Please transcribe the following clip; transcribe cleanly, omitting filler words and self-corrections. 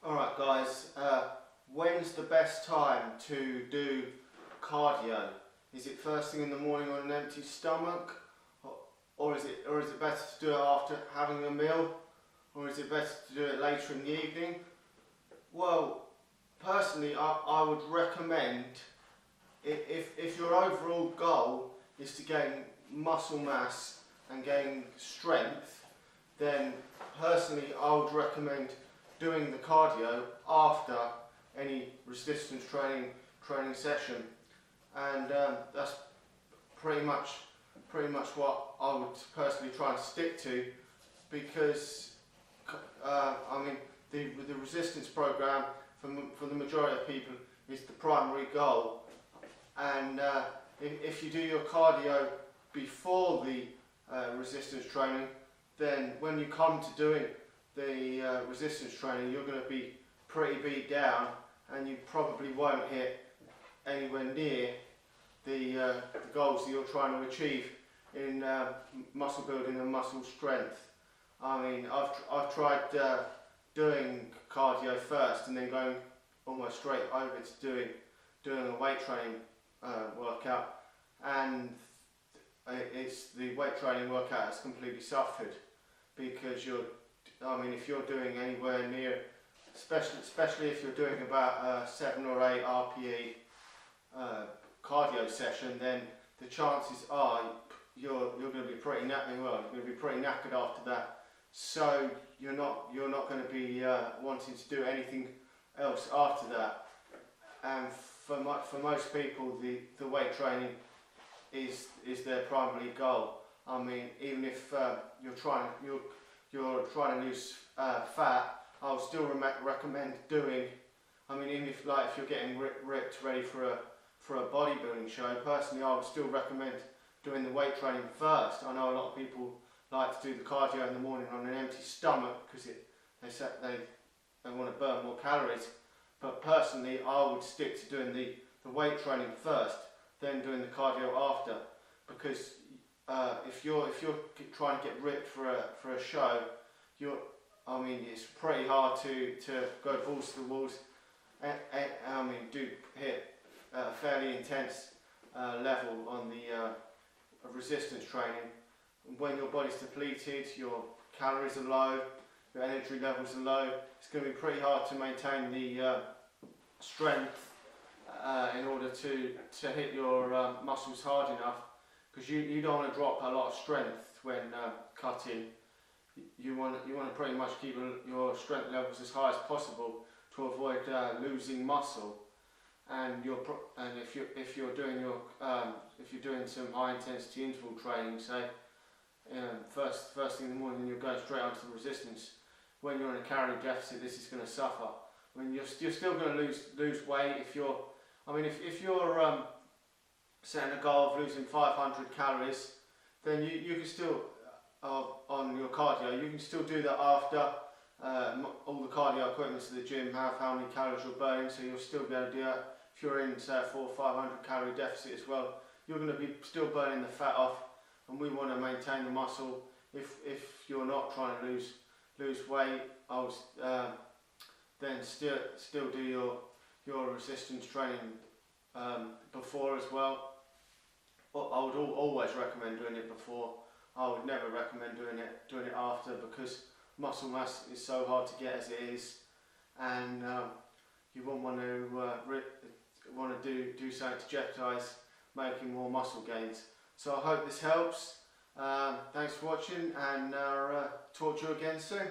Alright guys, when's the best time to do cardio? Is it first thing in the morning on an empty stomach? Or is it better to do it after having a meal? Or is it better to do it later in the evening? Well, personally I would recommend, if your overall goal is to gain muscle mass and gain strength, then personally I would recommend doing the cardio after any resistance training session, and that's pretty much what I would personally try and stick to, because I mean the resistance program for the majority of people is the primary goal, and if you do your cardio before the resistance training, then when you come to doing the resistance training, you're going to be pretty beat down, and you probably won't hit anywhere near the goals that you're trying to achieve in muscle building and muscle strength. I mean, I've tried doing cardio first and then going almost straight over to doing a weight training workout, and the weight training workout has completely suffered, because if you're doing anywhere near, especially if you're doing about 7 or 8 RPE cardio session, then the chances are you're going to be pretty knackered. Well, you're going to be pretty knackered after that. So you're not going to be wanting to do anything else after that. And for most people, the weight training is their primary goal. I mean, even if you're trying to lose fat, I would still recommend doing. I mean, even if you're getting ripped ready for a bodybuilding show, personally, I would still recommend doing the weight training first. I know a lot of people like to do the cardio in the morning on an empty stomach because they want to burn more calories. But personally, I would stick to doing the weight training first, then doing the cardio after, because if you're trying to get ripped for a show, it's pretty hard to go balls to the walls and do hit a fairly intense level on the resistance training. When your body's depleted, your calories are low, your energy levels are low, it's going to be pretty hard to maintain the strength in order to hit your muscles hard enough, because you don't want to drop a lot of strength when cutting. You want to pretty much keep your strength levels as high as possible to avoid losing muscle. And if you're doing some high intensity interval training, say first thing in the morning, you're going straight onto the resistance. When you're in a calorie deficit, this is going to suffer. I mean, you're still going to lose weight if you're setting a goal of losing 500 calories, then you can still, on your cardio, you can still do that after all the cardio equipment to the gym have how many calories you're burning, so you'll still be able to do that. If you're in, say, a 400 or 500 calorie deficit as well, you're going to be still burning the fat off, and we want to maintain the muscle. If you're not trying to lose weight, then still do your resistance training before as well. I would always recommend doing it before. I would never recommend doing it after, because muscle mass is so hard to get as it is, and you wouldn't want to do something to jeopardise making more muscle gains. So I hope this helps. Thanks for watching, and talk to you again soon.